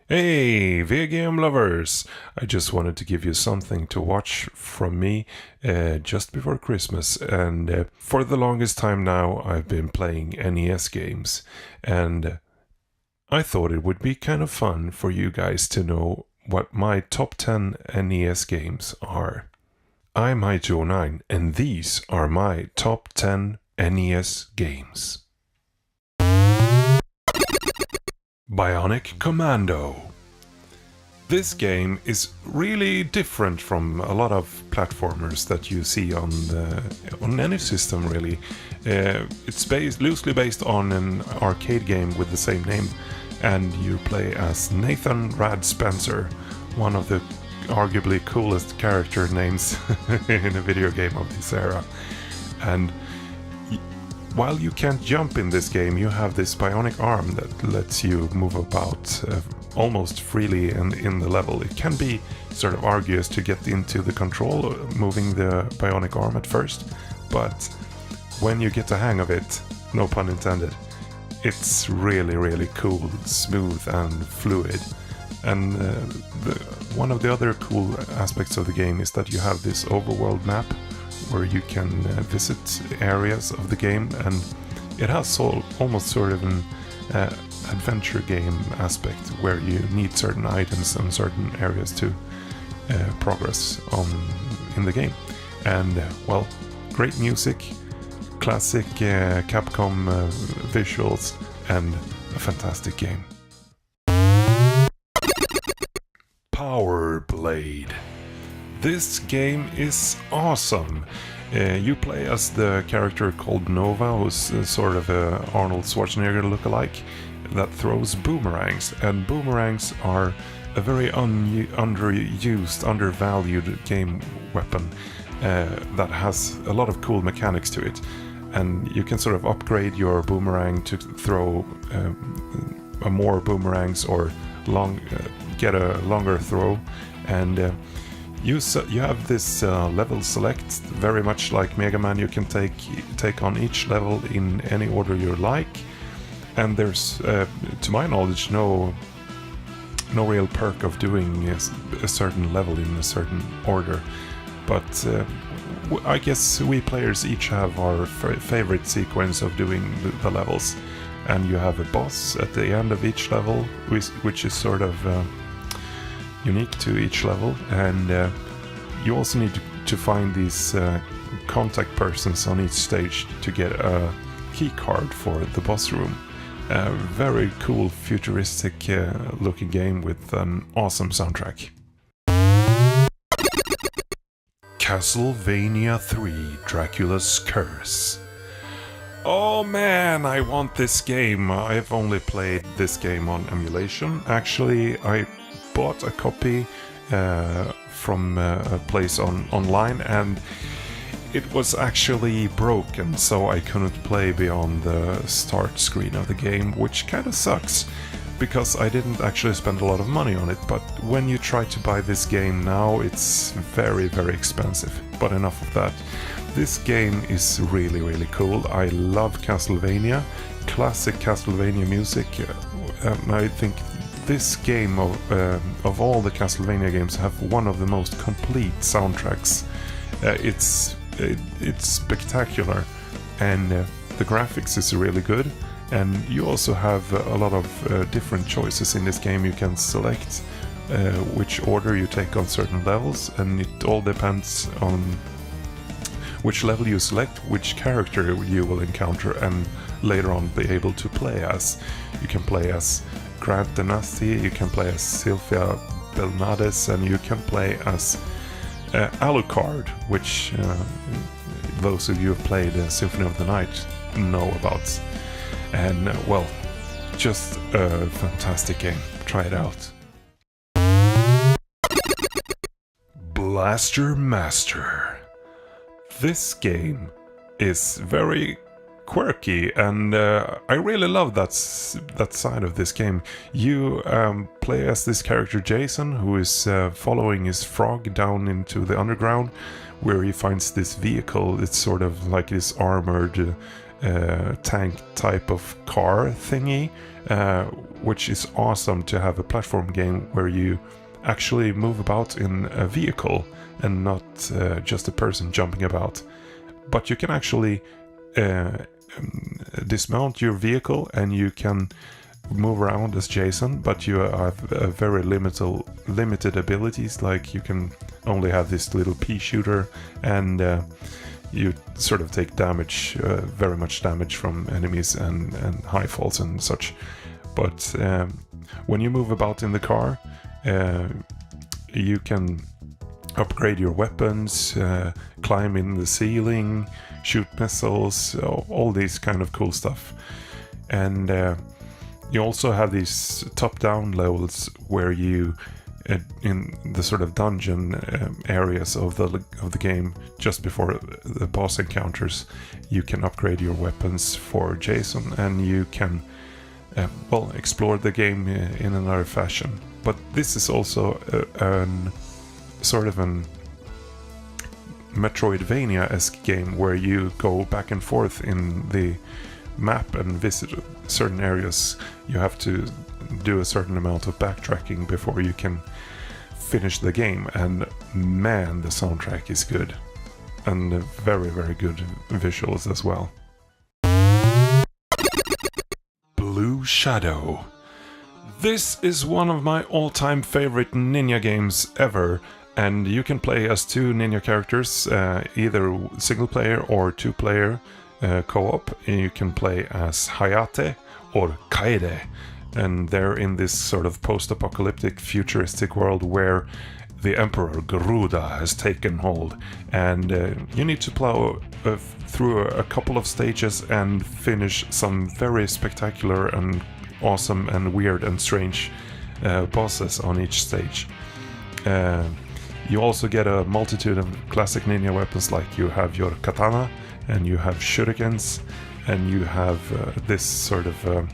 Hey, video game lovers! I just wanted to give you something to watch from me just before Christmas. And for the longest time now, I've been playing NES games. And I thought it would be kind of fun for you guys to know what my top 10 NES games are. I'm Joe9, and these are my top 10 NES games. Bionic Commando. This game is really different from a lot of platformers that you see on any system, really. It's loosely based on an arcade game with the same name, and you play as Nathan Rad Spencer, one of the arguably coolest character names in a video game of this era. And while you can't jump in this game, you have this bionic arm that lets you move about almost freely in the level. It can be sort of arduous to get into the control, moving the bionic arm at first, but when you get the hang of it, no pun intended, it's really, really cool, smooth and fluid. And one of the other cool aspects of the game is that you have this overworld map where you can visit areas of the game, and it has almost sort of an adventure game aspect where you need certain items and certain areas to progress in the game. And well, great music, classic Capcom visuals, and a fantastic game. Power Blade. This game is awesome. You play as the character called Nova, who's sort of a Arnold Schwarzenegger lookalike that throws boomerangs. And boomerangs are a very underused, undervalued game weapon that has a lot of cool mechanics to it. And you can sort of upgrade your boomerang to throw more boomerangs or get a longer throw. And you have this level select, very much like Mega Man. You can take on each level in any order you like, and there's, to my knowledge, no real perk of doing a certain level in a certain order. But I guess we players each have our favorite sequence of doing the levels, and you have a boss at the end of each level, which is sort of unique to each level, and you also need to find these contact persons on each stage to get a key card for the boss room. A very cool, futuristic looking game with an awesome soundtrack. Castlevania III: Dracula's Curse. Oh man, I want this game. I've only played this game on emulation. Actually, I bought a copy from a place online, and it was actually broken, so I couldn't play beyond the start screen of the game, which kind of sucks, because I didn't actually spend a lot of money on it. But when you try to buy this game now, it's very, very expensive. But enough of that. This game is really, really cool. I love Castlevania, classic Castlevania music. I think this game of all the Castlevania games have one of the most complete soundtracks. It's spectacular, and the graphics is really good. And you also have a lot of different choices in this game. You can select which order you take on certain levels, and it all depends on which level you select, which character you will encounter and later on be able to play as. You can play as Grant Dynasty, you can play as Sylvia Belnades, and you can play as Alucard, which those of you who have played Symphony of the Night know about. And well, just a fantastic game. Try it out. Blaster Master. This game is very quirky, and I really love that side of this game. You play as this character Jason, who is following his frog down into the underground, where he finds this vehicle. It's sort of like this armored tank type of car thingy, which is awesome to have a platform game where you actually move about in a vehicle and not just a person jumping about. But you can actually dismount your vehicle and you can move around as Jason, but you have very limited abilities. Like you can only have this little pea shooter, and you sort of take damage, very much damage from enemies and high falls and such. But when you move about in the car, you can upgrade your weapons, climb in the ceiling, shoot missiles, all these kind of cool stuff. And you also have these top-down levels where you, in the sort of dungeon areas of the game, just before the boss encounters, you can upgrade your weapons for Jason, and you can explore the game in another fashion. But this is also an Metroidvania-esque game where you go back and forth in the map and visit certain areas. You have to do a certain amount of backtracking before you can finish the game, and man, the soundtrack is good, and very, very good visuals as well. Blue Shadow. This is one of my all-time favorite ninja games ever, and you can play as two ninja characters, either single player or two player co-op. You can play as Hayate or Kaede, and they're in this sort of post-apocalyptic futuristic world where the Emperor Garuda has taken hold, and you need to plow through a couple of stages and finish some very spectacular and awesome and weird and strange bosses on each stage. You also get a multitude of classic ninja weapons, like you have your katana, and you have shurikens, and you have this sort of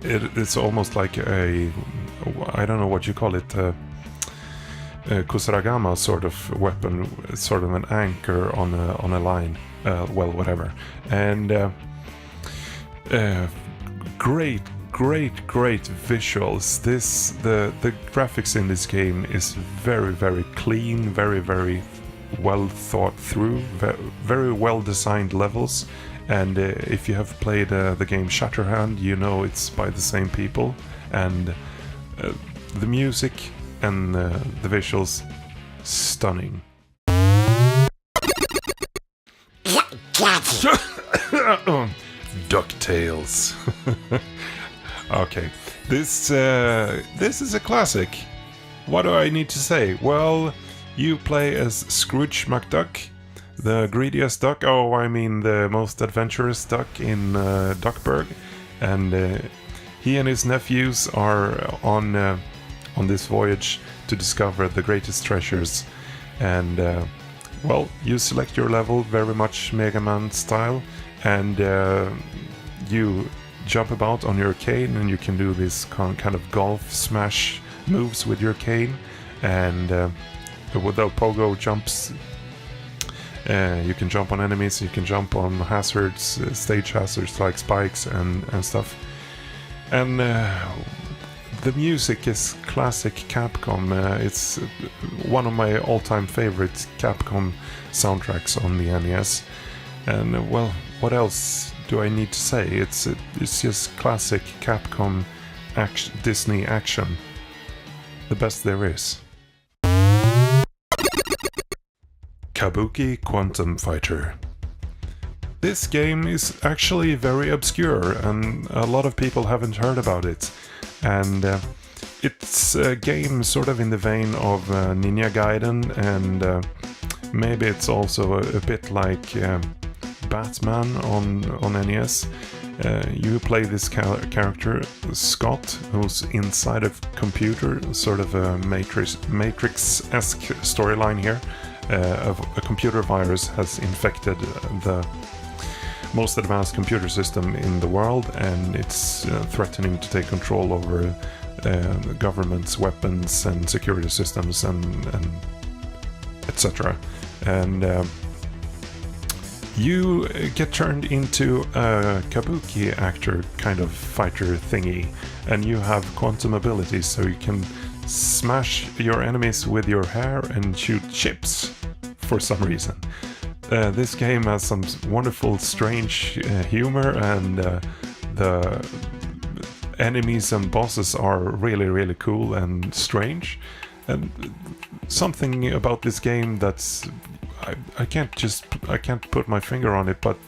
it's almost like a, I don't know what you call it, kusaragama sort of weapon, sort of an anchor on a line, whatever. And great visuals. The graphics in this game is very, very clean, very, very well thought through, very well designed levels. And if you have played the game Shatterhand, you know it's by the same people. And the music and the visuals, stunning. DuckTales. Okay, this is a classic. What do I need to say? Well, you play as Scrooge McDuck, the greediest duck. Oh, I mean the most adventurous duck in Duckburg, and he and his nephews are on this voyage to discover the greatest treasures. And you select your level very much Mega Man style, and you jump about on your cane, and you can do this kind of golf smash moves with your cane, and with the pogo jumps, you can jump on enemies, you can jump on hazards, stage hazards like spikes and stuff. And the music is classic Capcom. It's one of my all-time favorite Capcom soundtracks on the NES. And well, what else do I need to say? It's just classic Capcom Disney action. The best there is. Kabuki Quantum Fighter. This game is actually very obscure, and a lot of people haven't heard about it. And it's a game sort of in the vein of Ninja Gaiden, and maybe it's also a bit like Batman on NES. You play this character, Scott, who's inside a computer, sort of a Matrix-esque storyline here. A computer virus has infected the most advanced computer system in the world, and it's threatening to take control over the government's weapons and security systems and etc. And you get turned into a Kabuki actor kind of fighter thingy, and you have quantum abilities, so you can smash your enemies with your hair and shoot chips for some reason. This game has some wonderful, strange humor, and the enemies and bosses are really, really cool and strange. And something about this game that's I can't put my finger on it, but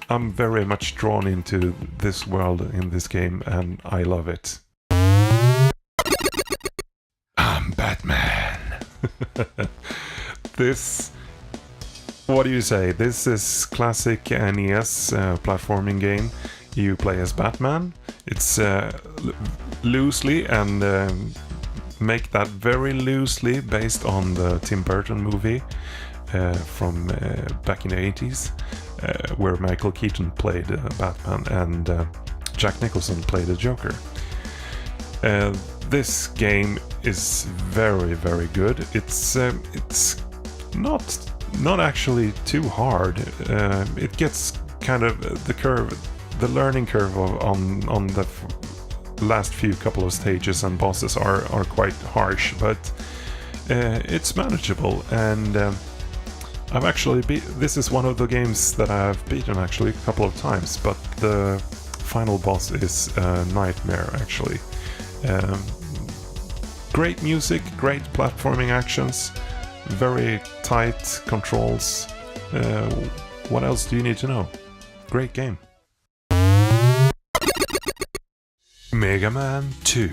I'm very much drawn into this world in this game, and I love it. I'm Batman. What do you say? This is classic NES platforming game. You play as Batman. It's loosely and make that very loosely based on the Tim Burton movie from back in the 80s, where Michael Keaton played Batman and Jack Nicholson played the Joker. This game is very, very good. It's not actually too hard. It gets kind of the learning curve on the last few couple of stages and bosses are quite harsh, but it's manageable. And this is one of the games that I've beaten actually a couple of times, but the final boss is a nightmare actually. Great music, great platforming actions, very tight controls. What else do you need to know? Great game. Mega Man 2.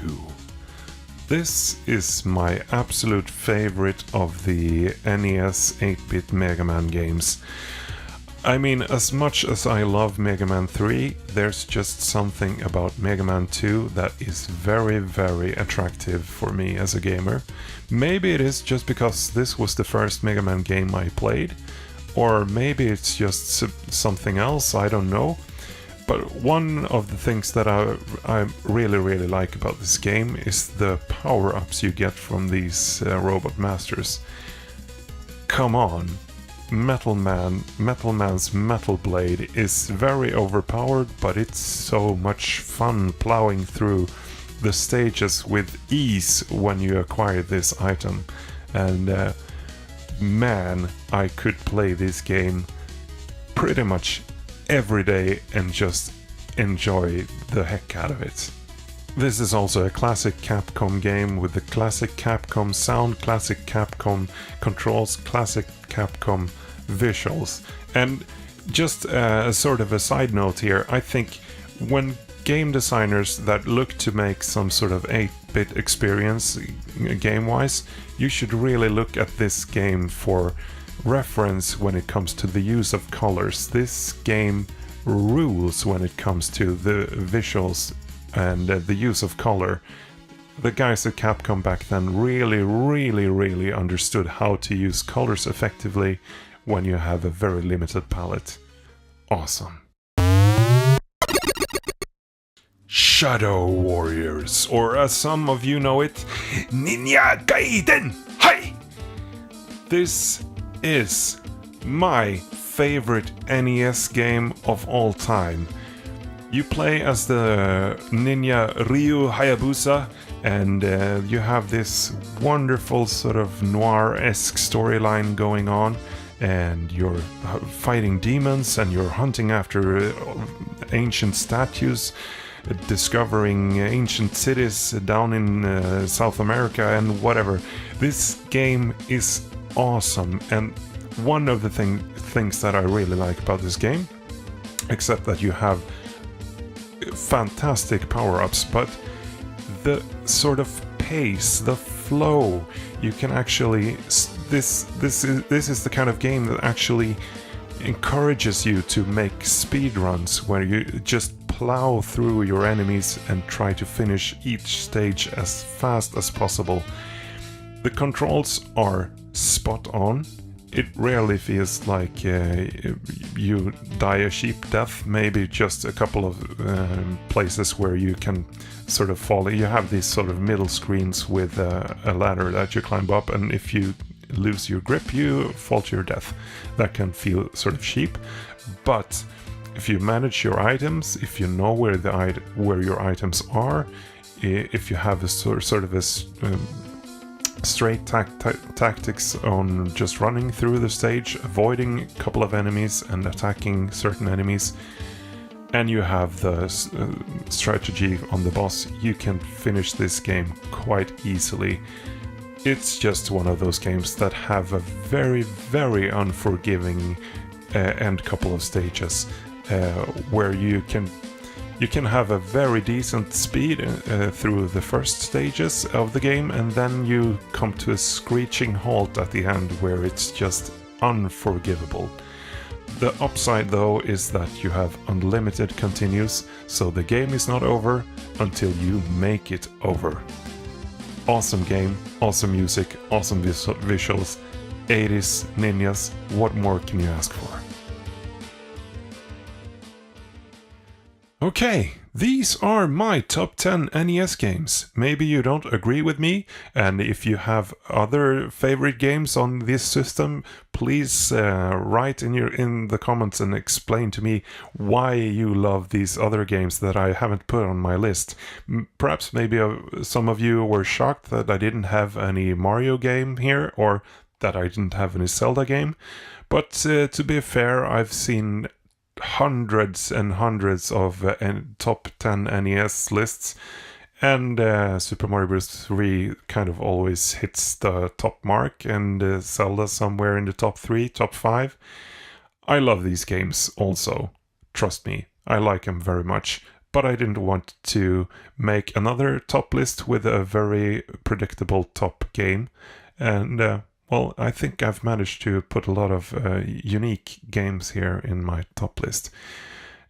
This is my absolute favorite of the NES 8-bit Mega Man games. I mean, as much as I love Mega Man 3, there's just something about Mega Man 2 that is very, very attractive for me as a gamer. Maybe it is just because this was the first Mega Man game I played, or maybe it's just something else, I don't know. But one of the things that I really, really like about this game is the power-ups you get from these robot masters. Come on! Metal Man's Metal Blade is very overpowered, but it's so much fun plowing through the stages with ease when you acquire this item. And man, I could play this game pretty much every day and just enjoy the heck out of it. This is also a classic Capcom game with the classic Capcom sound, classic Capcom controls, classic Capcom visuals. And just sort of a side note here, I think when game designers that look to make some sort of 8-bit experience game-wise, you should really look at this game for reference when it comes to the use of colors. This game rules when it comes to the visuals and the use of color. The guys at Capcom back then really understood how to use colors effectively when you have a very limited palette. Awesome. Shadow Warriors, or as some of you know it, Ninja Gaiden! Hi! This is my favorite NES game of all time. You play as the ninja Ryu Hayabusa, and you have this wonderful sort of noir-esque storyline going on, and you're fighting demons and you're hunting after ancient statues, discovering ancient cities down in South America and whatever. This game is awesome, and one of the things that I really like about this game, except that you have fantastic power-ups, but the sort of pace, the flow, you can actually this is the kind of game that actually encourages you to make speed runs where you just plow through your enemies and try to finish each stage as fast as possible. The controls are spot on. It rarely feels like you die a sheep death, maybe just a couple of places where you can sort of fall. You have these sort of middle screens with a ladder that you climb up, and if you lose your grip, you fall to your death. That can feel sort of cheap, but if you manage your items, if you know where your items are, if you have a sort of a straight tactics on just running through the stage, avoiding a couple of enemies and attacking certain enemies, and you have the strategy on the boss, you can finish this game quite easily. It's just one of those games that have a very, very unforgiving end couple of stages, where you can have a very decent speed through the first stages of the game, and then you come to a screeching halt at the end where it's just unforgivable. The upside though is that you have unlimited continues, so the game is not over until you make it over. Awesome game, awesome music, awesome visuals, 80s ninjas, what more can you ask for? Okay, these are my top 10 NES games. Maybe you don't agree with me, and if you have other favorite games on this system, please write in the comments and explain to me why you love these other games that I haven't put on my list. Perhaps maybe some of you were shocked that I didn't have any Mario game here, or that I didn't have any Zelda game, but to be fair, I've seen hundreds and hundreds of top 10 NES lists, and Super Mario Bros. 3 kind of always hits the top mark, and Zelda somewhere in the top 3, top 5. I love these games also, trust me, I like them very much, but I didn't want to make another top list with a very predictable top game, and well, I think I've managed to put a lot of unique games here in my top list.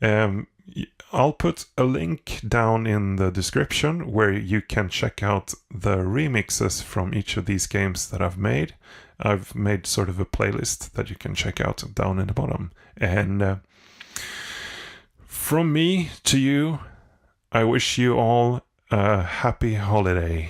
I'll put a link down in the description where you can check out the remixes from each of these games that I've made. I've made sort of a playlist that you can check out down in the bottom. And from me to you, I wish you all a happy holiday.